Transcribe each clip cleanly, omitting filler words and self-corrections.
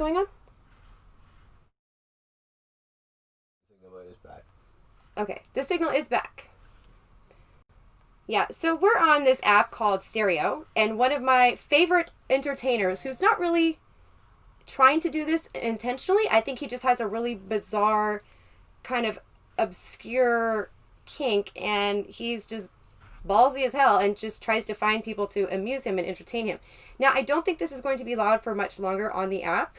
going on? Signal is back. Okay, the signal is back. Yeah, so we're on this app called Stereo, and one of my favorite entertainers, who's not really trying to do this intentionally, I think he just has a really bizarre, kind of obscure kink, and he's just ballsy as hell and just tries to find people to amuse him and entertain him. Now, I don't think this is going to be loud for much longer on the app.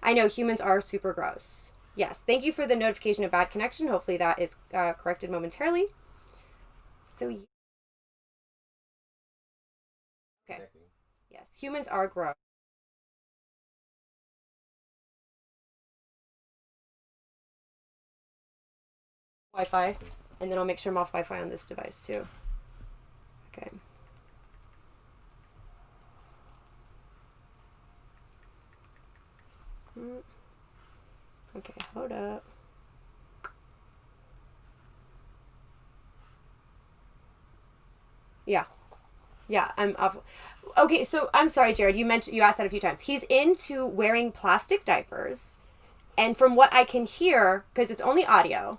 I know humans are super gross. Yes, thank you for the notification of bad connection. Hopefully that is corrected momentarily. So, okay. Connecting. Yes, humans are gross. Wi-Fi, and then I'll make sure I'm off Wi-Fi on this device too. Okay. Okay, hold up. Yeah. Yeah, I'm off. Okay, so I'm sorry, Jared. You asked that a few times. He's into wearing plastic diapers, and from what I can hear, because it's only audio.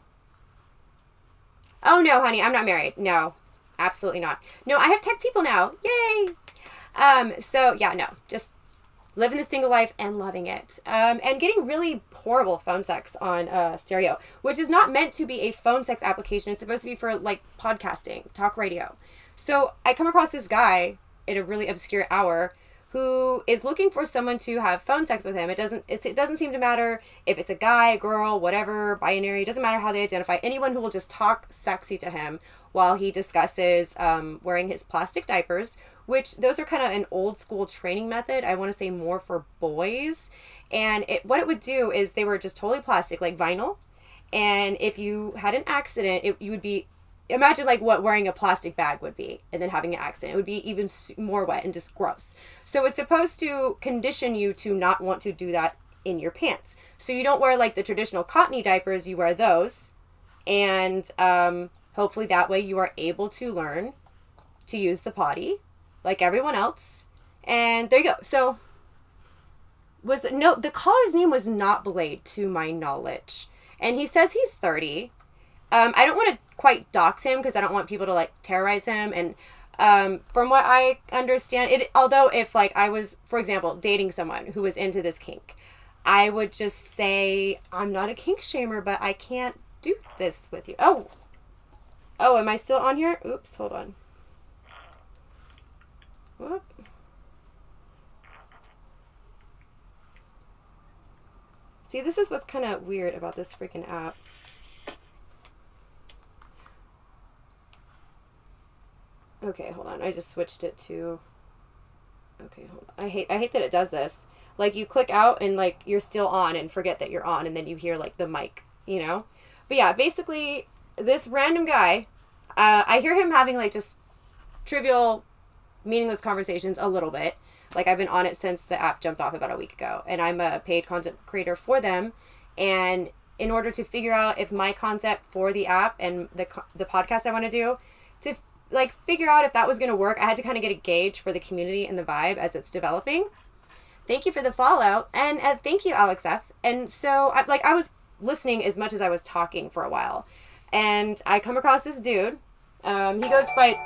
Oh no, honey, I'm not married. No, absolutely not. No, I have tech people now. Yay! So yeah, no, just living the single life and loving it. And getting really horrible phone sex on Stereo, which is not meant to be a phone sex application. It's supposed to be for like podcasting, talk radio. So I come across this guy at a really obscure hour who is looking for someone to have phone sex with him. It doesn't seem to matter if it's a guy, girl, whatever, binary. It doesn't matter how they identify. Anyone who will just talk sexy to him while he discusses wearing his plastic diapers, which those are kind of an old school training method. I want to say more for boys. And what it would do is they were just totally plastic, like vinyl. And if you had an accident, you would be, imagine like what wearing a plastic bag would be and then having an accident. It would be even more wet and just gross. So it's supposed to condition you to not want to do that in your pants. So you don't wear like the traditional cottony diapers, you wear those. And hopefully that way you are able to learn to use the potty like everyone else. And there you go. So the caller's name was not Blade to my knowledge. And he says he's 30. I don't want to quite dox him because I don't want people to like terrorize him. And from what I understand, although if like I was, for example, dating someone who was into this kink, I would just say, I'm not a kink shamer, but I can't do this with you. Oh, am I still on here? Oops, hold on. Whoop. See, this is what's kind of weird about this freaking app. Okay, hold on. I just switched it to... Okay, hold on. I hate that it does this. Like, you click out and, like, you're still on and forget that you're on, and then you hear, like, the mic, you know? But yeah, basically, this random guy, I hear him having, like, just trivial, meaningless conversations a little bit. Like, I've been on it since the app jumped off about a week ago, and I'm a paid content creator for them, and in order to figure out if my concept for the app and the podcast I want to do, to like figure out if that was going to work, I had to kind of get a gauge for the community and the vibe as it's developing. Thank you for the follow, and thank you, Alex F. And so I was listening as much as I was talking for a while, and I come across this dude. He goes by,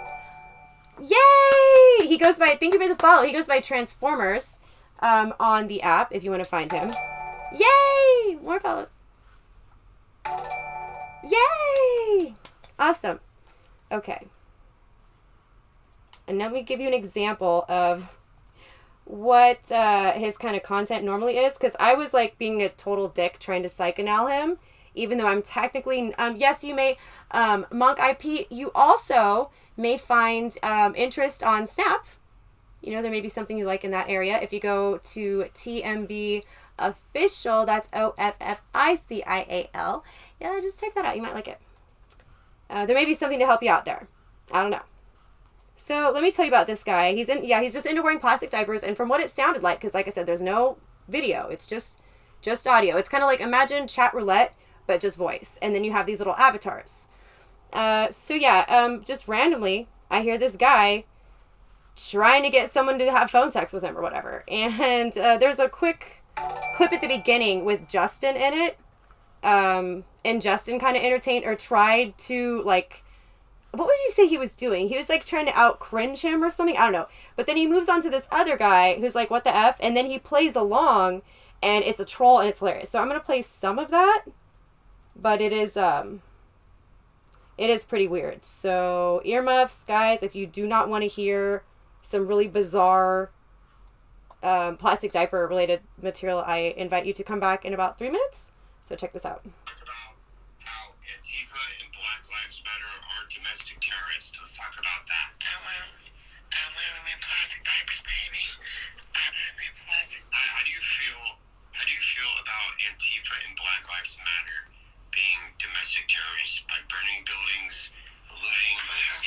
yay! He goes by, thank you for the follow. He goes by Transformers on the app if you want to find him. Yay! More follows. Yay! Awesome. Okay. And let me give you an example of what his kind of content normally is. Because I was like being a total dick trying to psychoanal him. Even though I'm technically... yes, you may... Monk IP, you also may find interest on Snap. You know, there may be something you like in that area. If you go to TMB Official, that's OFFICIAL. Yeah, just check that out. You might like it. There may be something to help you out there. I don't know. So let me tell you about this guy. He's just into wearing plastic diapers, and from what it sounded like, because like I said, there's no video. It's just audio. It's kind of like, imagine chat roulette, but just voice. And then you have these little avatars. Just randomly, I hear this guy trying to get someone to have phone sex with him or whatever. And there's a quick clip at the beginning with Justin in it. And Justin kind of entertained or tried to, like, what would you say he was doing? He was, like, trying to out cringe him or something. I don't know. But then he moves on to this other guy who's like, what the F? And then he plays along, and it's a troll, and it's hilarious. So I'm going to play some of that, but it is pretty weird. So earmuffs, guys, if you do not want to hear some really bizarre plastic diaper related material, I invite you to come back in about 3 minutes. So check this out. About how Antifa and Black Lives Matter are domestic terrorists. Let's talk about that. I'm wearing plastic diapers, baby. I'm wearing plastic. How do you feel about Antifa and Black Lives Matter being domestic terrorists by burning buildings, looting, riots?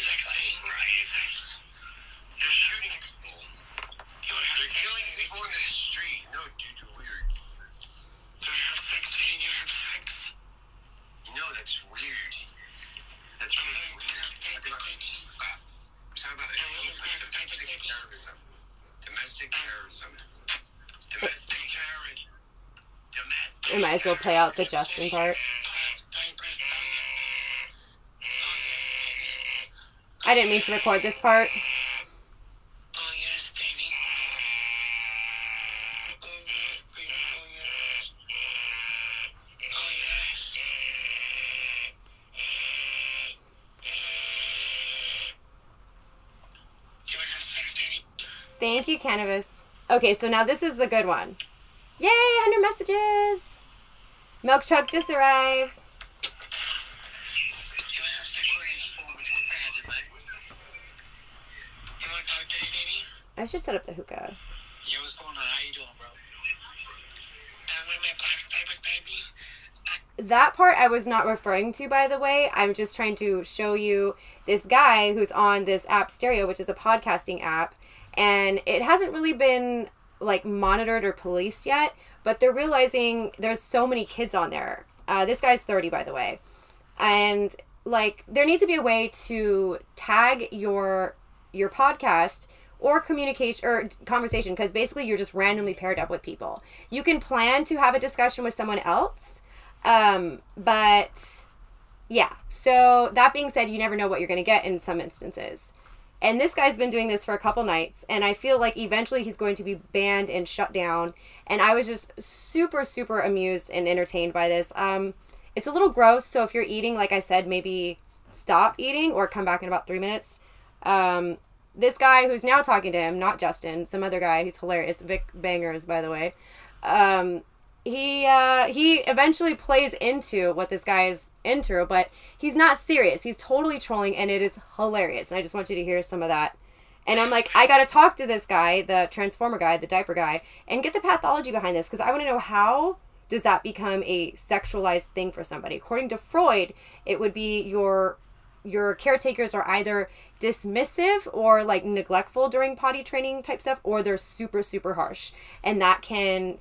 They're shooting people. They're killing people in the street. No, dude, you're weird. Do I have sex, man? You have sex? No, that's weird. That's really weird. We're talking about domestic terrorism. Domestic terrorism. Domestic terrorism. Domestic. I might as well play out the Justin part. I didn't mean to record this part. Oh, yes, baby. Oh, yes. You wanna have sex, baby? Thank you, Cannabis. Okay, so now this is the good one. Yay, 100 messages. Milk truck just arrived. You wanna have sex with me? You wanna talk to me, baby? I should set up the hookah. Yo, what's going on? How you doing, bro? I'm wearing my plastic diapers, baby. That part I was not referring to, by the way. I'm just trying to show you this guy who's on this app Stereo, which is a podcasting app. And it hasn't really been, like, monitored or policed yet. But they're realizing there's so many kids on there. This guy's 30, by the way. And, like, there needs to be a way to tag your podcast or communication or conversation, because basically you're just randomly paired up with people. You can plan to have a discussion with someone else, but yeah. So that being said, you never know what you're going to get in some instances. And this guy's been doing this for a couple nights, and I feel like eventually he's going to be banned and shut down. And I was just super, super amused and entertained by this. It's a little gross, so if you're eating, like I said, maybe stop eating or come back in about 3 minutes. This guy who's now talking to him, not Justin, some other guy, he's hilarious, Vic Bangers, by the way. He eventually plays into what this guy is into, but he's not serious. He's totally trolling, and it is hilarious. And I just want you to hear some of that. And I'm like, I gotta talk to this guy, the transformer guy, the diaper guy, and get the pathology behind this, because I want to know, how does that become a sexualized thing for somebody? According to Freud, it would be your caretakers are either dismissive or, like, neglectful during potty training type stuff, or they're super, super harsh. And that can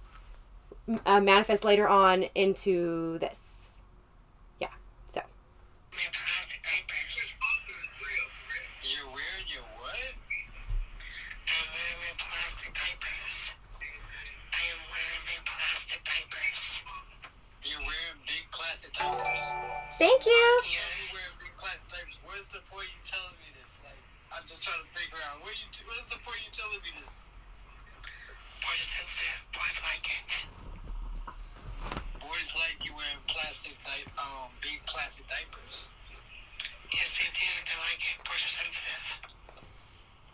manifest later on into this. Yeah, so. My plastic diapers. You're weird, you what? I'm wearing my plastic diapers. I am wearing my plastic diapers. You're wearing big plastic diapers? Thank you. Yeah, you're wearing big plastic diapers. Where's the point you telling me this? Like, I'm just trying to figure out, where's the point you telling me this? Boys are sensitive. Boys like it. Boys like you wearing big plastic diapers. Yes, they do. They like it. Boys are sensitive.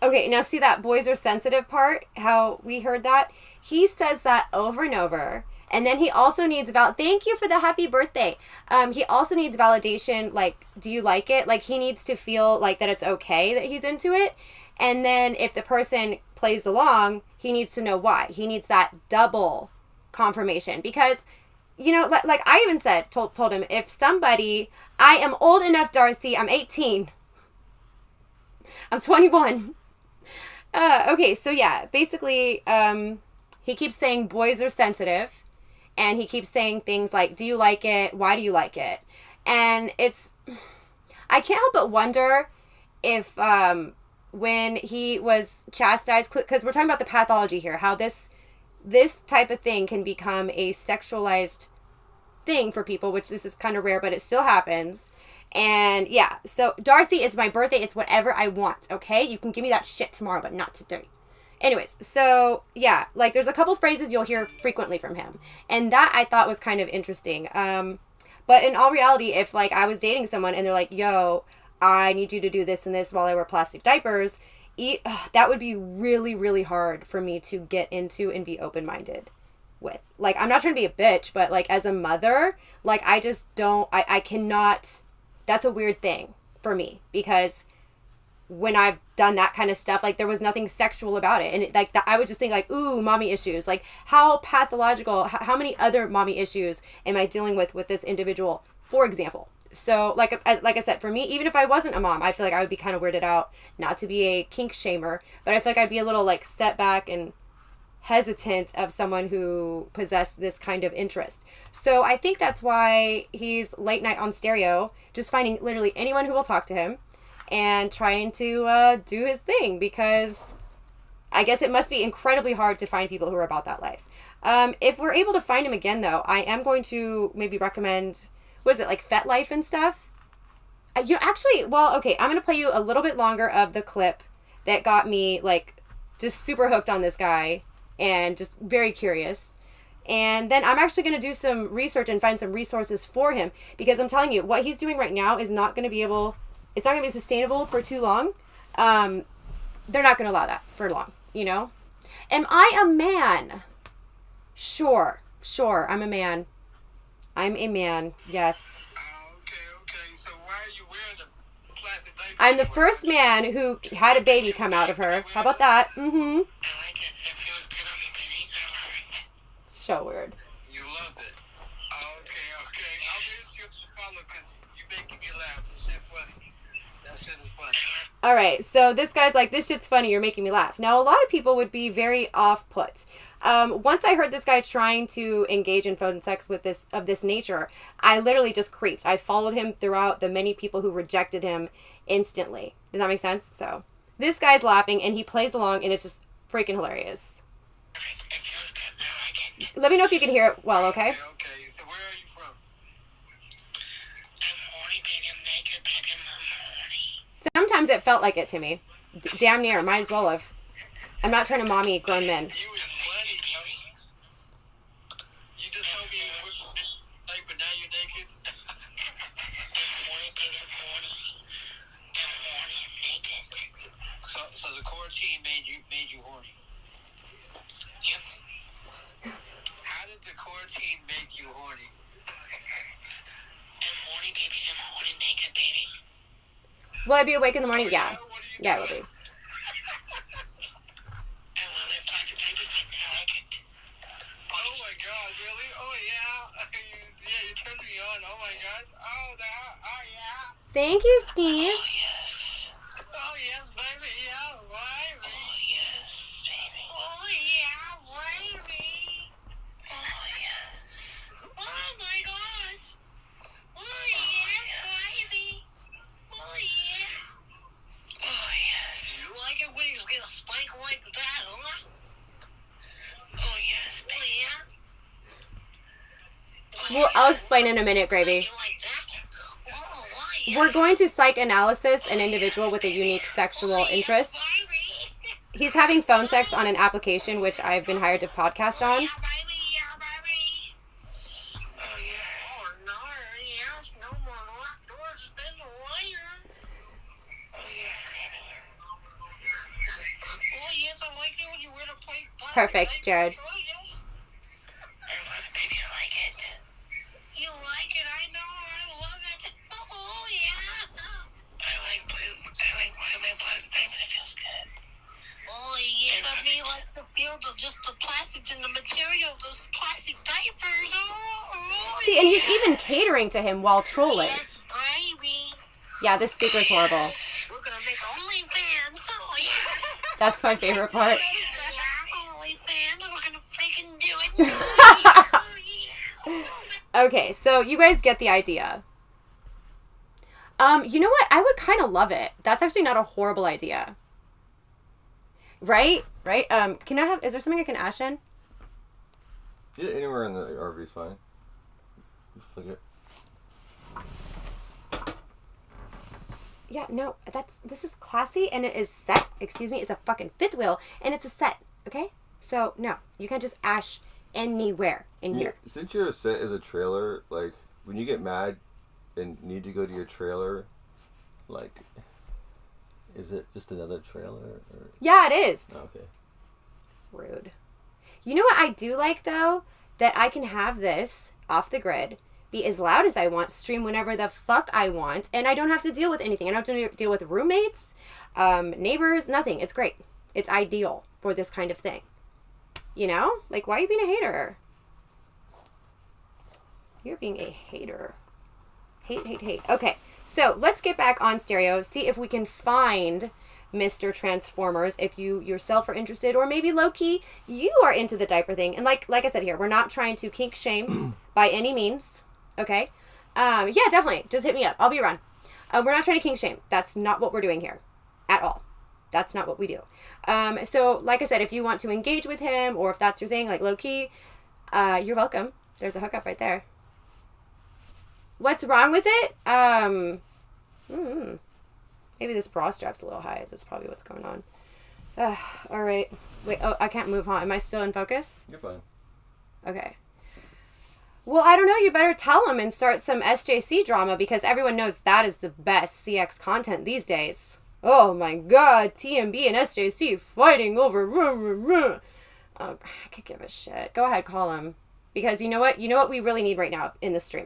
Okay, now see that boys are sensitive part, how we heard that? He says that over and over. And then he also needs thank you for the happy birthday. He also needs validation, like, do you like it? Like, he needs to feel like that it's okay that he's into it. And then if the person plays along, he needs to know why. He needs that double confirmation, because, you know, like I even said, told him, if somebody, I am old enough, Darcy, I'm 18. I'm 21. Okay, so yeah, basically, he keeps saying boys are sensitive, and he keeps saying things like, do you like it? Why do you like it? And I can't help but wonder if, when he was chastised, because we're talking about the pathology here, how this this type of thing can become a sexualized thing for people, which this is kind of rare, but it still happens. And yeah, so Darcy, it's my birthday. It's whatever I want. Okay, you can give me that shit tomorrow, but not today. Anyways, so yeah, like there's a couple phrases you'll hear frequently from him, and that I thought was kind of interesting. But in all reality, if like I was dating someone and they're like, "Yo, I need you to do this and this while I wear plastic diapers," that would be really, really hard for me to get into and be open-minded with. Like, I'm not trying to be a bitch, but like as a mother, like I just don't, I cannot. That's a weird thing for me, because when I've done that kind of stuff, like there was nothing sexual about it. And like that, I would just think like, ooh, mommy issues. Like how pathological, how many other mommy issues am I dealing with this individual, for example? So like I said, for me, even if I wasn't a mom, I feel like I would be kind of weirded out, not to be a kink shamer, but I feel like I'd be a little like set back and hesitant of someone who possessed this kind of interest. So I think that's why he's late night on stereo, just finding literally anyone who will talk to him and trying to do his thing, because I guess it must be incredibly hard to find people who are about that life. If we're able to find him again, though, I am going to maybe recommend, was it like FetLife and stuff? You actually, well, okay, I'm going to play you a little bit longer of the clip that got me like just super hooked on this guy and just very curious. And then I'm actually going to do some research and find some resources for him, because I'm telling you, what he's doing right now is not going to be able, it's not going to be sustainable for too long. They're not going to allow that for long, you know? Am I a man? Sure, I'm a man. I'm a man, yes. Okay. So why are you wearing the plastic diaper? I'm the first man who had a baby come out of her. How about that? Mm-hmm. I like it. It feels good on me, baby. I love it. So weird. You loved it. Okay. I'll be sure to follow because you're making me laugh. That shit funny. That shit is funny. All right, so this guy's like, this shit's funny, you're making me laugh. Now, a lot of people would be very off-put. Once I heard this guy trying to engage in phone sex with this nature, I literally just creeped. I followed him throughout the many people who rejected him instantly. Does that make sense? So this guy's laughing and he plays along and it's just freaking hilarious. It feels good. I like it. Let me know if you can hear it well, okay? Okay. So where are you from? I'm horny, baby. I'm naked, baby. I'm horny. Sometimes it felt like it to me. Damn near. Might as well have. I'm not trying to mommy grown men. You was funny, baby. You just told me which type, but now you're naked. I'm horny, baby. I'm horny. I'm horny. I'm naked. So the quarantine made you horny. Yep. How did the quarantine make you horny? I'm horny, baby. I'm horny, naked, baby. Will I be awake in the morning? Yeah. What are you Yeah, I will doing? be. I love that plastic diaper. I like it. Oh my God, really? Oh yeah. You turned me on. Oh my God. Oh yeah. Thank you, Steve. Yes. Oh yes, baby. Yes, baby. Oh yes, baby. Oh yeah, baby. Oh yes. Oh my gosh. Oh yeah, baby. Oh yeah. Oh yes. You like it when you get a spank like that, huh? Oh yes, baby. Oh, Well, I'll explain in a minute, Gravy. you like that? Oh, yeah. We're going to psychoanalysis an individual with a unique sexual interest. He's having phone sex on an application which I've been hired to podcast on. Perfect, Jared. You like it? I know. I love it. Oh yeah. I like wearing my plastic diapers. It feels good. Oh yeah. I mean, like the feel of just the plastic and the material of those plastic diapers. Oh, See, and he's even catering to him while trolling. yes, baby. Yeah, this speaker's horrible. We're gonna make OnlyFans. Oh yeah. That's my favorite part. Yeah, OnlyFans. We're gonna freaking do it. Oh yeah. Okay, so you guys get the idea. You know what? I would kind of love it. That's actually not a horrible idea. Right? Right? Is there something I can ash in? Yeah, anywhere in the RV is fine. You flick it. Yeah, no, this is classy and it is set. Excuse me, it's a fucking fifth wheel and it's a set, okay? So, no, you can't just ash anywhere in here. Since your set is a trailer, like, when you get mad and need to go to your trailer, like, is it just another trailer? Or? Yeah, it is. Okay. Rude. You know what I do like, though? That I can have this off the grid, be as loud as I want, stream whenever the fuck I want, and I don't have to deal with anything. I don't have to deal with roommates, neighbors, nothing. It's great. It's ideal for this kind of thing. You know? Like, why are you being a hater? You're being a hater. Hate. Okay, so let's get back on stereo, see if we can find Mr. Transformers if you yourself are interested, or maybe low-key you are into the diaper thing. And like I said here, we're not trying to kink shame by any means, okay? Yeah, definitely. Just hit me up. I'll be around. We're not trying to kink shame. That's not what we're doing here at all. That's not what we do. So like I said, if you want to engage with him or if that's your thing, like low-key, you're welcome. There's a hookup right there. What's wrong with it? Maybe this bra strap's a little high. That's probably what's going on. All right. Wait, oh, I can't move, huh? Am I still in focus? You're fine. Okay. Well, I don't know. You better tell them and start some SJC drama because everyone knows that is the best CX content these days. Oh my god, TMB and SJC fighting over... Oh, I could give a shit. Go ahead, call him. Because you know what? You know what we really need right now in the stream?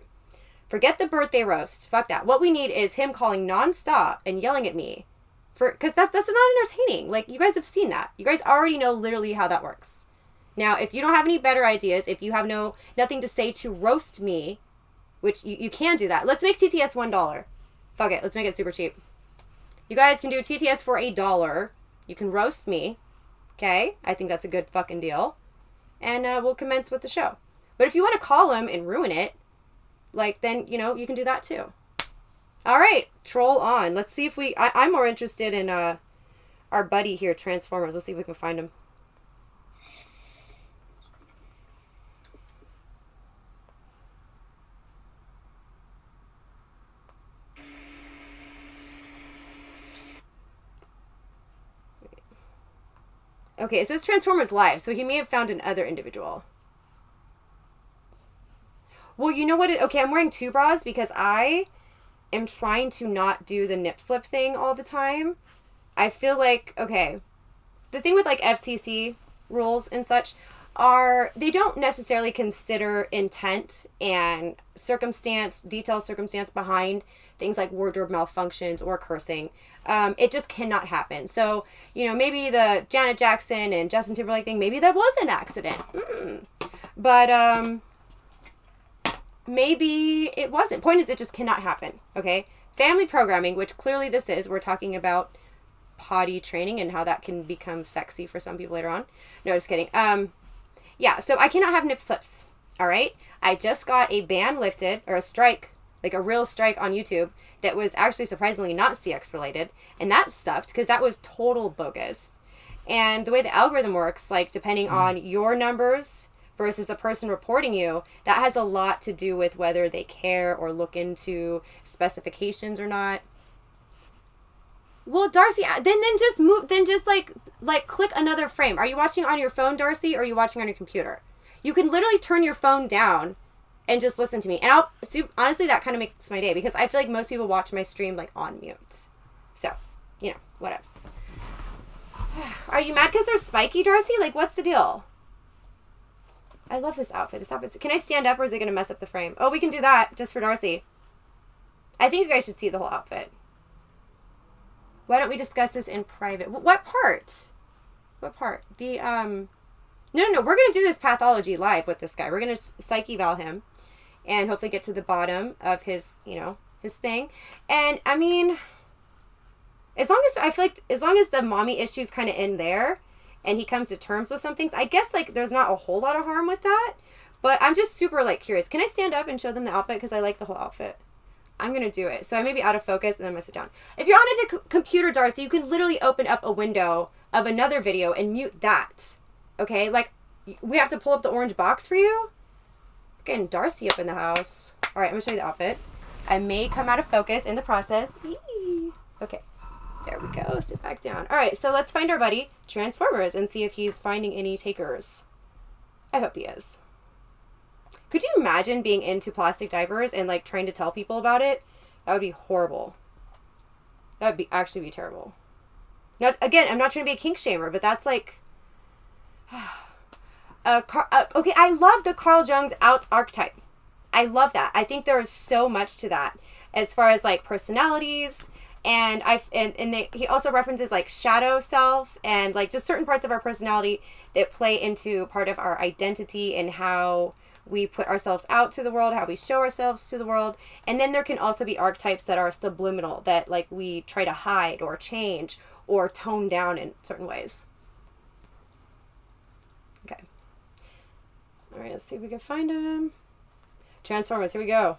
Forget the birthday roast. Fuck that. What we need is him calling nonstop and yelling at me. Because that's not entertaining. Like, you guys have seen that. You guys already know literally how that works. Now, if you don't have any better ideas, if you have nothing to say to roast me, which you can do that. Let's make TTS $1. Fuck it. Let's make it super cheap. You guys can do TTS for $1. You can roast me. Okay? I think that's a good fucking deal. And we'll commence with the show. But if you want to call him and ruin it, like, then, you know, you can do that too. All right, troll on. Let's see if I'm more interested in our buddy here, Transformers. Let's see if we can find him. Okay, it says Transformers Live, so he may have found another individual. Well, you know what? Okay, I'm wearing 2 bras because I am trying to not do the nip slip thing all the time. I feel like, okay, the thing with like FCC rules and such are they don't necessarily consider intent and detailed circumstance behind things like wardrobe malfunctions or cursing. It just cannot happen. So, you know, maybe the Janet Jackson and Justin Timberlake thing, maybe that was an accident. But, maybe it wasn't. Point is, it just cannot happen, okay? Family programming, which clearly this is, we're talking about potty training and how that can become sexy for some people later on. No, just kidding. Yeah, so I cannot have nip slips, all right? I just got a ban lifted, or a strike, like a real strike on YouTube that was actually surprisingly not CX related, and that sucked because that was total bogus. And the way the algorithm works, like depending on your numbers versus the person reporting you, that has a lot to do with whether they care or look into specifications or not. Well, Darcy, then just move, then just like click another frame. Are you watching on your phone, Darcy, or are you watching on your computer? You can literally turn your phone down and just listen to me. And honestly, that kind of makes my day because I feel like most people watch my stream like on mute. So, you know, what else? Are you mad because they're spiky, Darcy? Like, what's the deal? I love this outfit. Can I stand up or is it going to mess up the frame? Oh, we can do that just for Darcy. I think you guys should see the whole outfit. Why don't we discuss this in private? What part? What part? The, No. We're going to do this pathology live with this guy. We're going to psych eval him and hopefully get to the bottom of his, you know, his thing. And, I mean, as long as the mommy issues kind of end there and he comes to terms with some things, I guess, like, there's not a whole lot of harm with that. But I'm just super, like, curious. Can I stand up and show them the outfit? Because I like the whole outfit. I'm going to do it. So I may be out of focus and then I'm going to sit down. If you're on a computer, Darcy, you can literally open up a window of another video and mute that. Okay? Like, We have to pull up the orange box for you? Getting Darcy up in the house. All right, I'm going to show you the outfit. I may come out of focus in the process. Eee. Okay. There we go. Sit back down. All right, so let's find our buddy, Transformers, and see if he's finding any takers. I hope he is. Could you imagine being into plastic diapers and, like, trying to tell people about it? That would be horrible. That would actually be terrible. Now, again, I'm not trying to be a kink shamer, but that's, like... okay, I love the Carl Jung's archetype. I love that. I think there is so much to that as far as, like, personalities... And he also references like shadow self and like just certain parts of our personality that play into part of our identity and how we put ourselves out to the world, how we show ourselves to the world. And then there can also be archetypes that are subliminal that like we try to hide or change or tone down in certain ways. Okay. All right, let's see if we can find him. Transformers, here we go.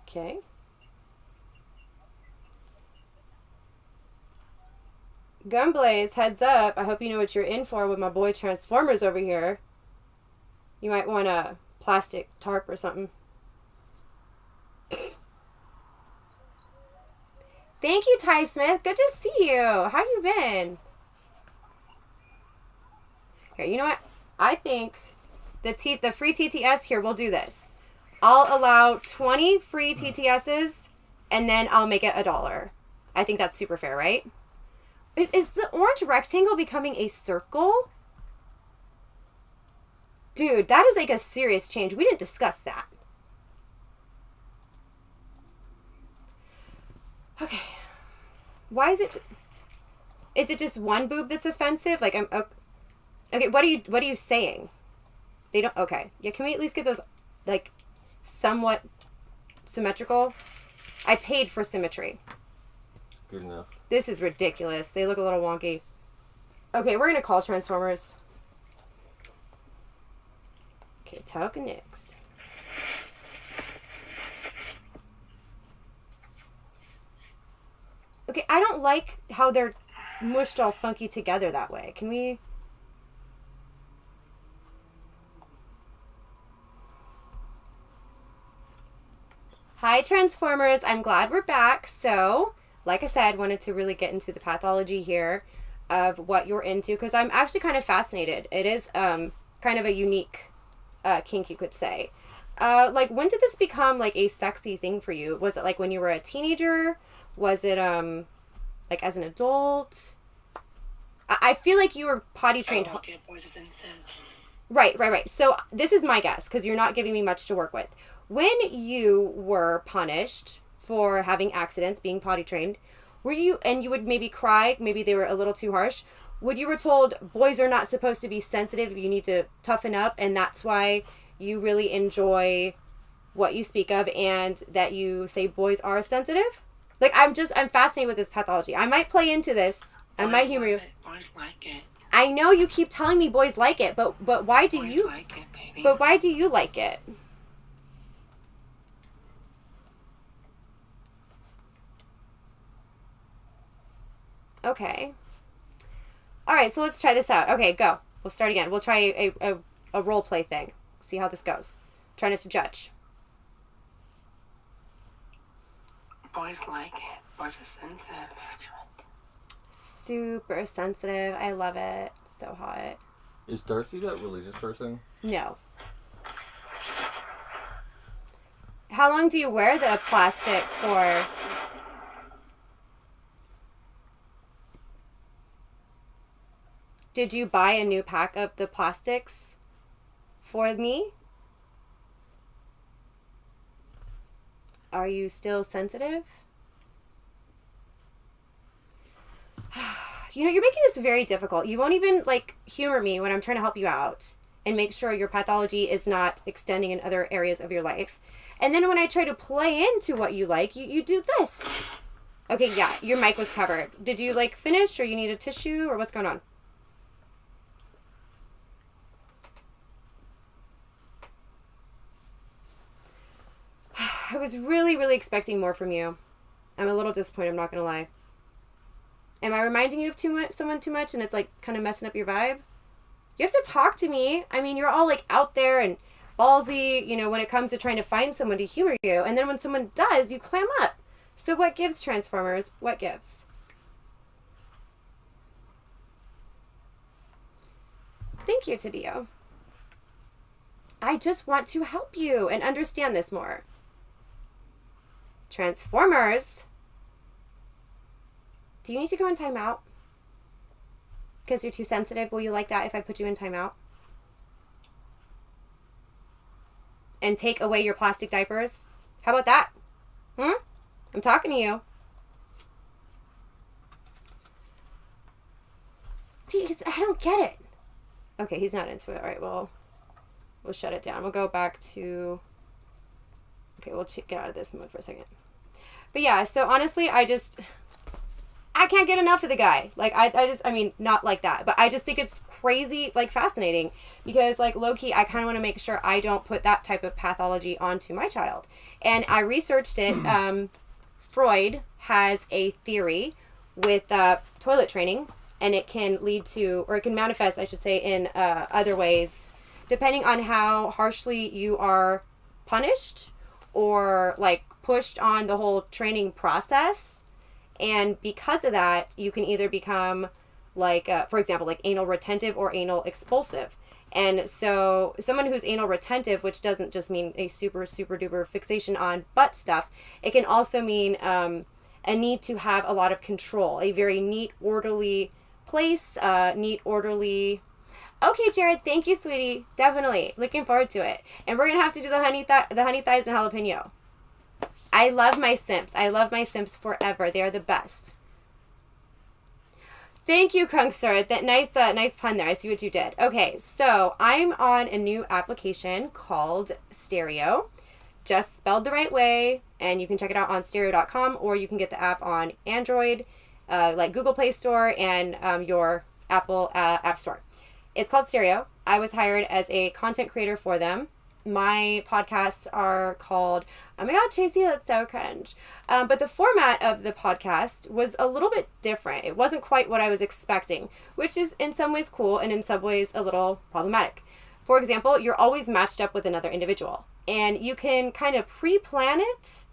Okay. Gunblaze, heads up. I hope you know what you're in for with my boy Transformers over here. You might want a plastic tarp or something. Thank you, Ty Smith. Good to see you. How you been? Here, you know what? I think the free TTS here will do this. I'll allow 20 free TTSs, and then I'll make it $1. I think that's super fair, right? Is the orange rectangle becoming a circle? Dude, that is like a serious change. We didn't discuss that. Okay. Why is it... Is it just one boob that's offensive? Like, I'm... Okay, what are you saying? They don't... Okay. Yeah, can we at least get those, like... somewhat symmetrical? I paid for symmetry. Good enough. This is ridiculous. They look a little wonky. Okay, we're gonna call Transformers. Okay, talk next. Okay, I don't like how they're mushed all funky together that way. Can we... Hi, Transformers. I'm glad we're back. So, like I said, wanted to really get into the pathology here of what you're into because I'm actually kind of fascinated. It is kind of a unique kink, you could say. Like, when did this become, like, a sexy thing for you? Was it, like, when you were a teenager? Was it, like, as an adult? I feel like you were potty trained. Right. So, this is my guess because you're not giving me much to work with. When you were punished for having accidents, being potty trained, were you, and you would maybe cry, maybe they were a little too harsh, you were told boys are not supposed to be sensitive, you need to toughen up, and that's why you really enjoy what you speak of and that you say boys are sensitive? Like, I'm fascinated with this pathology. I might play into this. I might humor you. Boys like it. I know you keep telling me boys like it, but why do Boys you like it, baby. But why do you like it? Okay. All right, so let's try this out. Okay, go. We'll start again. We'll try a role play thing. See how this goes. Try not to judge. Boys like it. Boys are sensitive to it. Super sensitive. I love it. So hot. Is Darcy that religious person? No. How long do you wear the plastic for? Did you buy a new pack of the plastics for me? Are you still sensitive? You know, you're making this very difficult. You won't even, like, humor me when I'm trying to help you out and make sure your pathology is not extending in other areas of your life. And then when I try to play into what you like, you do this. Okay, yeah, your mic was covered. Did you, like, finish or you need a tissue or what's going on? I was really, really expecting more from you. I'm a little disappointed, I'm not going to lie. Am I reminding you of someone too much and it's like kind of messing up your vibe? You have to talk to me. I mean, you're all like out there and ballsy, you know, when it comes to trying to find someone to humor you. And then when someone does, you clam up. So what gives, Transformers? What gives? Thank you, Tadio. I just want to help you and understand this more. Transformers. Do you need to go in timeout? Because you're too sensitive. Will you like that if I put you in timeout? And take away your plastic diapers? How about that? I'm talking to you. See, I don't get it. Okay, he's not into it. All right, well, we'll shut it down. We'll go back to... Okay, we'll get out of this mode for a second. But yeah, so honestly, I can't get enough of the guy. Like, I mean, not like that, but I just think it's crazy, like, fascinating. Because, like, low-key, I kind of want to make sure I don't put that type of pathology onto my child. And I researched it. Freud has a theory with toilet training, and it can lead to, or it can manifest, I should say, in other ways, depending on how harshly you are punished or, like, pushed on the whole training process. And because of that, you can either become, like, for example, like anal retentive or anal expulsive. And so someone who's anal retentive, which doesn't just mean a super, super duper fixation on butt stuff, it can also mean a need to have a lot of control, a very neat, orderly place, neat, orderly... Okay, Jared, thank you, sweetie. Definitely. Looking forward to it. And we're going to have to do the honey thighs and jalapeno. I love my Simps. I love my Simps forever. They are the best. Thank you, Crunkster. That nice pun there. I see what you did. Okay, so I'm on a new application called Stereo, just spelled the right way, and you can check it out on stereo.com, or you can get the app on Android, like Google Play Store and your Apple App Store. It's called Stereo. I was hired as a content creator for them. My podcasts are called, oh my God, Tracy, that's so cringe. But the format of the podcast was a little bit different. It wasn't quite what I was expecting, which is in some ways cool and in some ways a little problematic. For example, you're always matched up with another individual, and you can kind of pre-plan it,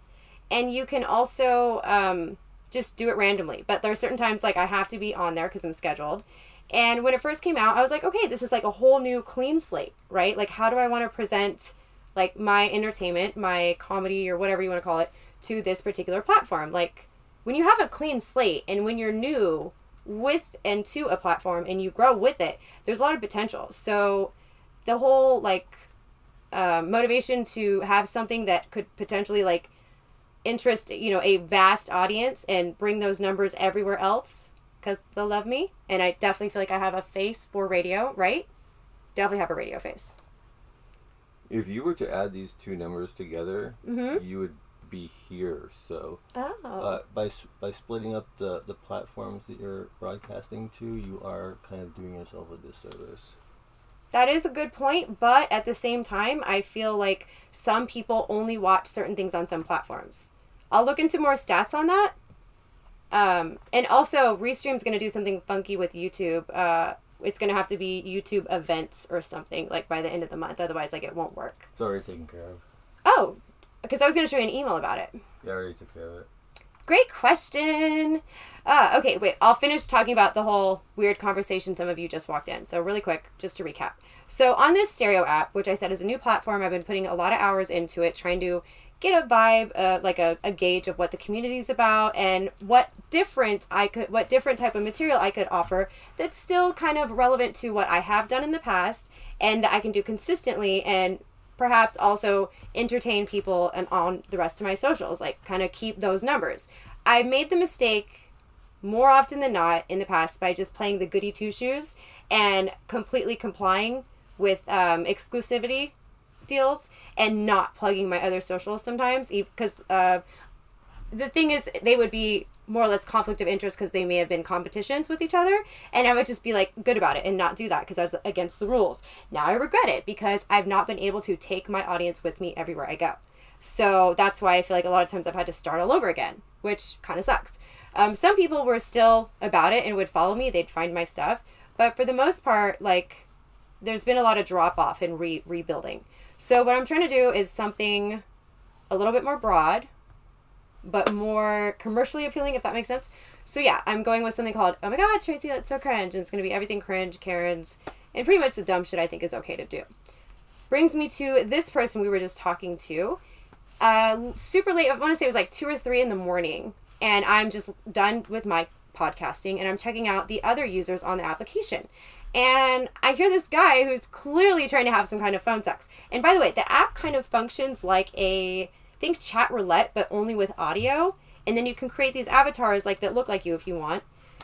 and you can also just do it randomly. But there are certain times, like, I have to be on there because I'm scheduled. And when it first came out, I was like, okay, this is like a whole new clean slate, right? Like, how do I want to present, like, my entertainment, my comedy, or whatever you want to call it, to this particular platform? Like, when you have a clean slate and when you're new with and to a platform and you grow with it, there's a lot of potential. So the whole, like, motivation to have something that could potentially, like, interest, you know, a vast audience and bring those numbers everywhere else, because they'll love me, and I definitely feel like I have a face for radio, right? Definitely have a radio face. If you were to add these two numbers together, you would be here. So by splitting up the platforms that you're broadcasting to, you are kind of doing yourself a disservice. That is a good point, but at the same time, I feel like some people only watch certain things on some platforms. I'll look into more stats on that. And also, Restream's going to do something funky with YouTube. It's going to have to be YouTube events or something, like, by the end of the month. Otherwise, like, it won't work. It's already taken care of. Oh, because I was going to show you an email about it. Yeah, I already took care of it. Great question. Okay, wait. I'll finish talking about the whole weird conversation some of you just walked in. So really quick, just to recap. So on this Stereo app, which I said is a new platform, I've been putting a lot of hours into it, trying to get a vibe, like a gauge of what the community is about and what different type of material I could offer that's still kind of relevant to what I have done in the past and that I can do consistently, and perhaps also entertain people and on the rest of my socials, like kind of keep those numbers. I made the mistake more often than not in the past by just playing the goody two shoes and completely complying with exclusivity deals and not plugging my other socials sometimes, because the thing is, they would be more or less conflict of interest because they may have been competitions with each other, and I would just be like good about it and not do that because I was against the rules. Now I regret it because I've not been able to take my audience with me everywhere I go. So that's why I feel like a lot of times I've had to start all over again, which kind of sucks. Some people were still about it and would follow me. They'd find my stuff. But for the most part, like, there's been a lot of drop-off in rebuilding. So what I'm trying to do is something a little bit more broad, but more commercially appealing, if that makes sense. So yeah, I'm going with something called, oh my god, Tracy, that's so cringe. And it's going to be everything cringe, Karens, and pretty much the dumb shit I think is okay to do. Brings me to this person we were just talking to. Super late, I want to say it was like 2 or 3 in the morning. And I'm just done with my podcasting and I'm checking out the other users on the application. And I hear this guy who's clearly trying to have some kind of phone sex. And by the way, the app kind of functions like think chat roulette, but only with audio. And then you can create these avatars like that look like you if you want.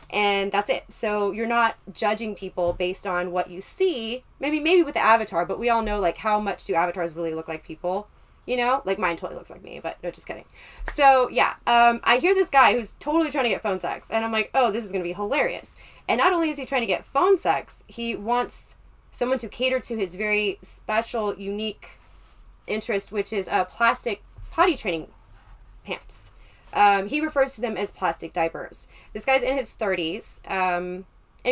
And that's it. So you're not judging people based on what you see. Maybe with the avatar, but we all know like how much do avatars really look like people? You know, like mine totally looks like me, but no, just kidding. So yeah, I hear this guy who's totally trying to get phone sex, and I'm like, oh, this is going to be hilarious. And not only is he trying to get phone sex, he wants someone to cater to his very special, unique interest, which is plastic potty training pants. He refers to them as plastic diapers. This guy's in his 30s, and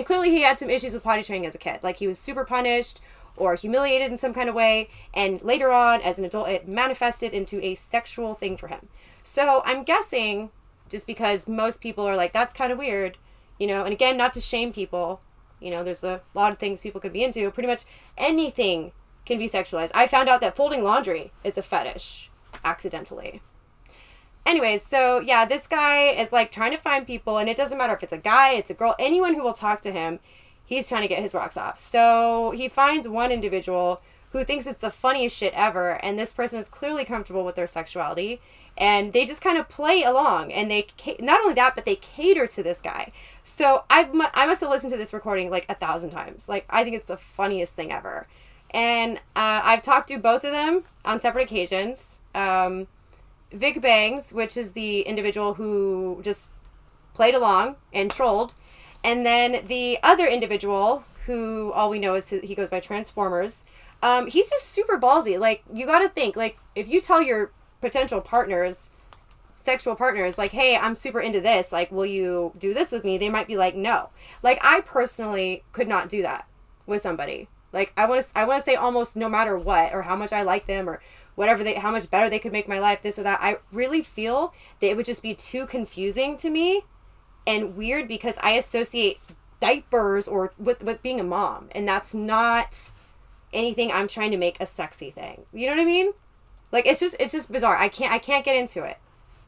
clearly he had some issues with potty training as a kid. Like he was super punished or humiliated in some kind of way, and later on, as an adult, it manifested into a sexual thing for him. So I'm guessing, just because most people are like, that's kind of weird, you know, and again, not to shame people, you know, there's a lot of things people could be into. Pretty much anything can be sexualized. I found out that folding laundry is a fetish, accidentally. Anyways, so yeah, this guy is like trying to find people, and it doesn't matter if it's a guy, it's a girl, anyone who will talk to him, he's trying to get his rocks off. So he finds one individual who thinks it's the funniest shit ever, and this person is clearly comfortable with their sexuality, and they just kind of play along, and they not only that, but they cater to this guy. So I must have listened to this recording like 1,000 times. Like, I think it's the funniest thing ever. And I've talked to both of them on separate occasions. Vic Bangs, which is the individual who just played along and trolled. And then the other individual, who all we know is he goes by Transformers, he's just super ballsy. Like, you got to think, like, if you tell your potential partners, sexual partners, like, hey, I'm super into this, like, will you do this with me? They might be like, no. Like, I personally could not do that with somebody. Like, I want to say almost no matter what, or how much I like them, or whatever how much better they could make my life, this or that. I really feel that it would just be too confusing to me and weird, because I associate diapers or with being a mom, and that's not anything I'm trying to make a sexy thing. You know what I mean? Like, it's just bizarre. I can't get into it,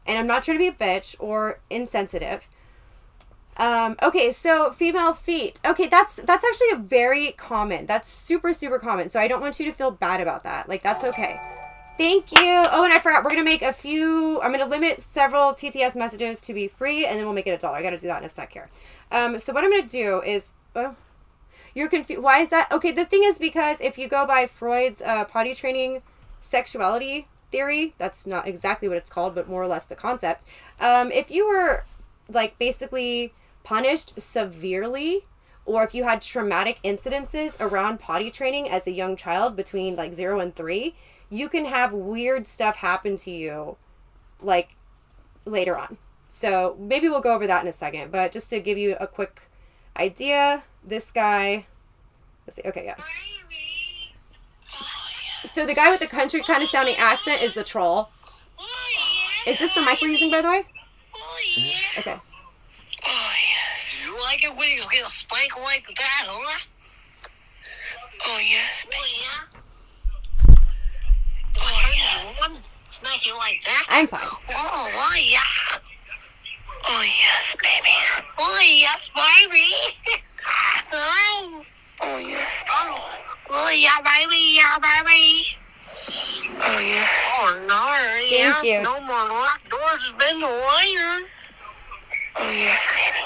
and I'm not trying to be a bitch or insensitive. Okay, so female feet. Okay, that's actually a very common. That's super, super common. So I don't want you to feel bad about that. Like, that's okay. Thank you. Oh, and I forgot. We're going to make I'm going to limit several TTS messages to be free, and then we'll make it $1. I got to do that in a sec here. So what I'm going to do is, you're confused. Why is that? Okay, the thing is, because if you go by Freud's potty training sexuality theory, that's not exactly what it's called, but more or less the concept. If you were, like, basically punished severely, or if you had traumatic incidences around potty training as a young child between, like, 0 and 3, you can have weird stuff happen to you, like, later on. So maybe we'll go over that in a second, but just to give you a quick idea, this guy, let's see, okay, yeah. So the guy with the country kind of sounding accent is the troll. Is this the mic we're using, by the way? Okay. Oh, yes. You like it when you get a spank like that, huh? Oh, yes. Oh, yeah. Oh, yeah. Smack you like that? I'm fine. Oh, yeah. Oh, yes, baby. Oh, yes, baby. Oh, yes. Oh, yeah, baby. Yeah, baby. Oh, yeah. Oh, no. Yeah. Thank you. No more locked doors has been the wire. Oh, yes, baby.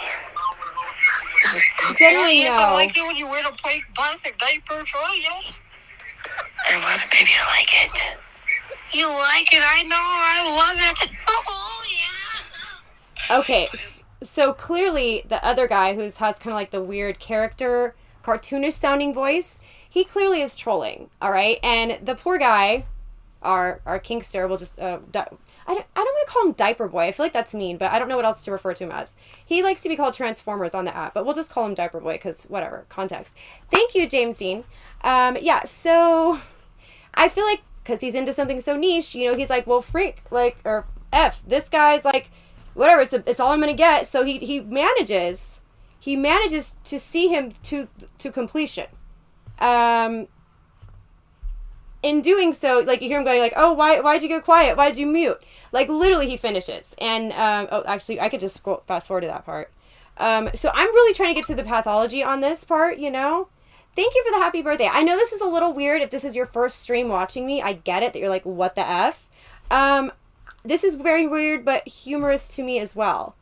Generally, no. I like it when you wear the plastic diapers, oh, yes. I love it, baby. I like it. You like it? I know. I love it. Oh, yeah. Okay, so clearly the other guy who has kind of like the weird character, cartoonish sounding voice, he clearly is trolling, all right? And the poor guy, our kinkster, will just, I I don't want to call him Diaper Boy. I feel like that's mean, but I don't know what else to refer to him as. He likes to be called Transformers on the app, but we'll just call him Diaper Boy because whatever, context. Thank you, James Dean. Yeah, so I feel like because he's into something so niche, you know, he's like, well, freak, like, or F, this guy's like, whatever, it's all I'm going to get. So he manages to see him to completion. In doing so, like, you hear him going like, oh, why'd you go quiet? Why'd you mute? Like, literally he finishes. And, oh, actually, I could just fast forward to that part. So I'm really trying to get to the pathology on this part, you know? Thank you for the happy birthday. I know this is a little weird if this is your first stream watching me. I get it that you're like, what the F? This is very weird, but humorous to me as well.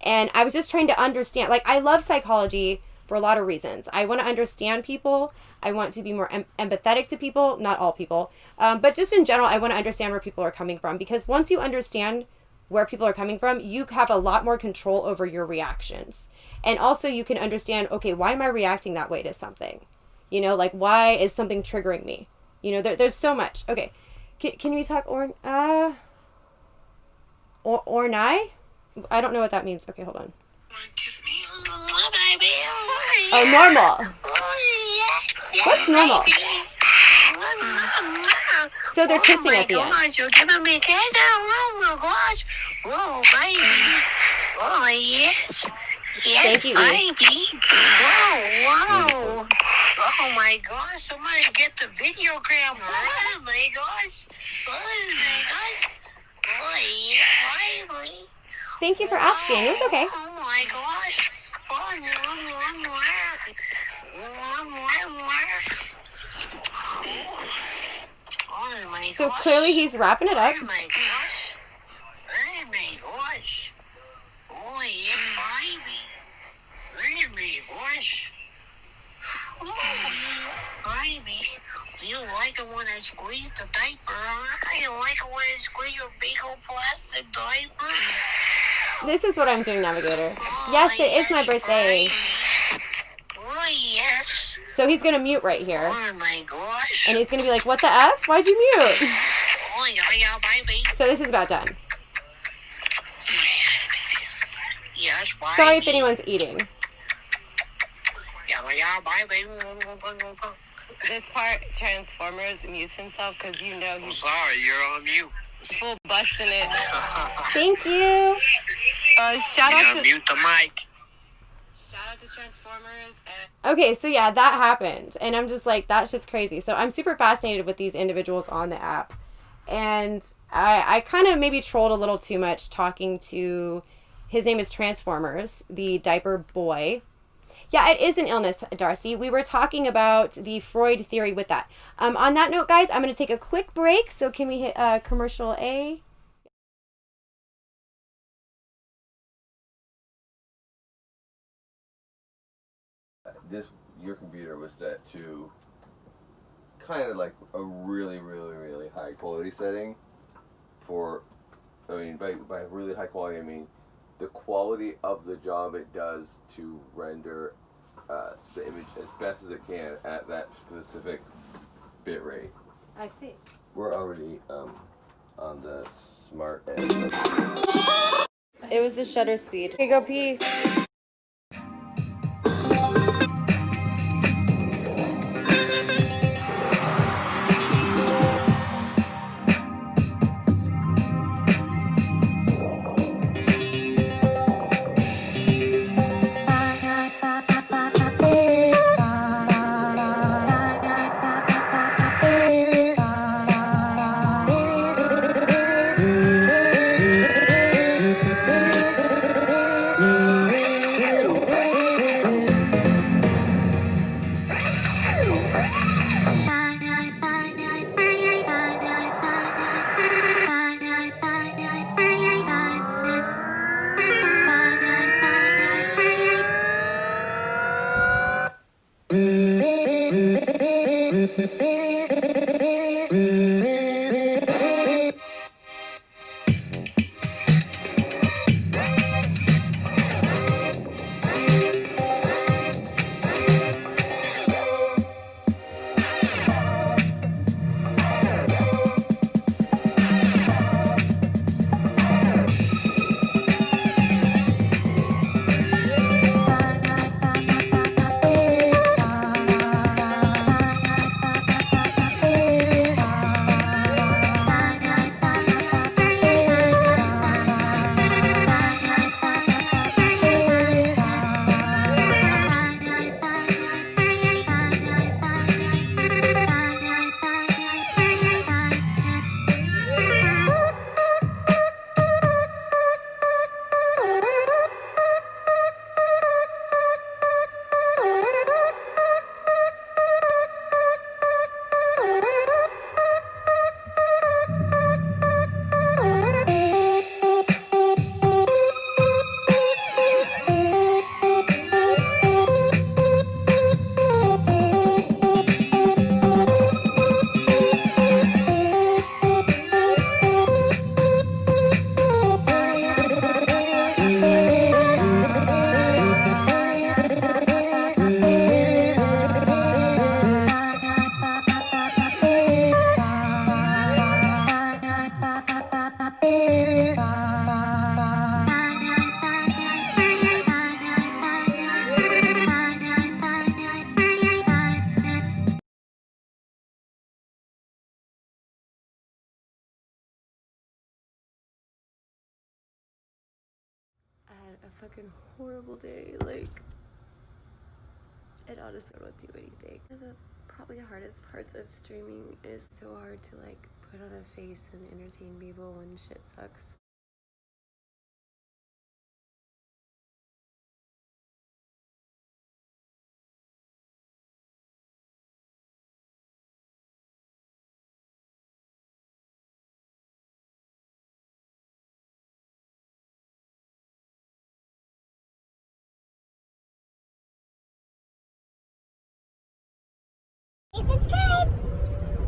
And I was just trying to understand. Like, I love psychology for a lot of reasons. I want to understand people. I want to be more empathetic to people. Not all people. But just in general, I want to understand where people are coming from. Because once you understand where people are coming from, you have a lot more control over your reactions. And also you can understand, okay, why am I reacting that way to something? You know, like, why is something triggering me? You know, there's so much. Okay. Can we talk Ornai? I don't know what that means. Okay, hold on. Oh, normal. What's normal? So they're kissing at the end. You're giving me kisses. Oh my gosh. Oh, baby. Oh, yes. Yes, Thank you, baby. Wow. Oh my gosh. Somebody get the video camera. Oh my gosh. Oh my gosh. Oh, yeah, baby. Thank you for asking. It was okay. Oh my gosh. Oh my So gosh. clearly he's wrapping it up. Oh my gosh. Oh my gosh. Oh yeah, baby. Oh my gosh. Oh, baby. You like it when I squeeze the diaper? You like it when I squeeze your big old plastic diaper? This is what I'm doing, Navigator. Yes, it is my birthday. Oh, yes. So he's going to mute right here. Oh, my gosh. And he's going to be like, what the F? Why'd you mute? Oh, yeah, baby. So this is about done. Yes, baby. Sorry if anyone's eating. Yeah, baby. This part, Transformers mutes himself because you know I'm he's sorry, you're on mute. full busting it. Thank you. Shout You out gotta to mute the mic. Transformers. Okay, so yeah, that happened. And I'm just like, that shit's crazy. So I'm super fascinated with these individuals on the app. And I kind of maybe trolled a little too much talking to, his name is Transformers, the diaper boy. Yeah, it is an illness, Darcy. We were talking about the Freud theory with that. On that note, guys, I'm going to take a quick break. So can we hit commercial A? Your computer was set to kind of like a really, really, really high quality setting for, I mean, by really high quality, I mean the quality of the job it does to render the image as best as it can at that specific bit rate. I see. We're already on the smart end. It was the shutter speed. Okay, go pee. a fucking horrible day. Like, it honestly don't do anything. Probably the hardest parts of streaming is so hard to like put on a face and entertain people when shit sucks. Subscribe!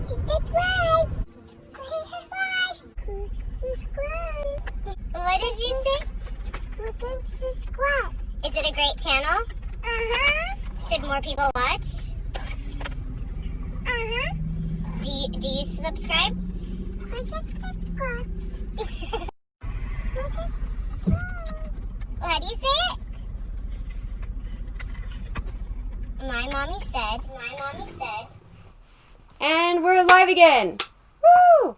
Subscribe! Subscribe! What did you say? Subscribe. Is it a great channel? Uh-huh. Should more people watch? Uh-huh. Do you subscribe? Subscribe. How do you say it? My mommy said. And we're live again. Woo!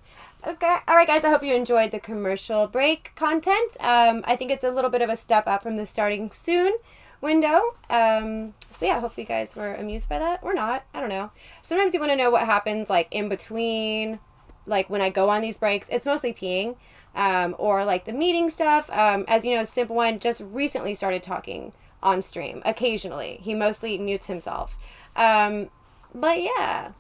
Okay. All right, guys. I hope you enjoyed the commercial break content. I think it's a little bit of a step up from the starting soon window. So yeah, hopefully you guys were amused by that or not. I don't know. Sometimes you want to know what happens like in between, like when I go on these breaks. It's mostly peeing, or like the meeting stuff. As you know, Simple One just recently started talking on stream occasionally. He mostly mutes himself. But yeah.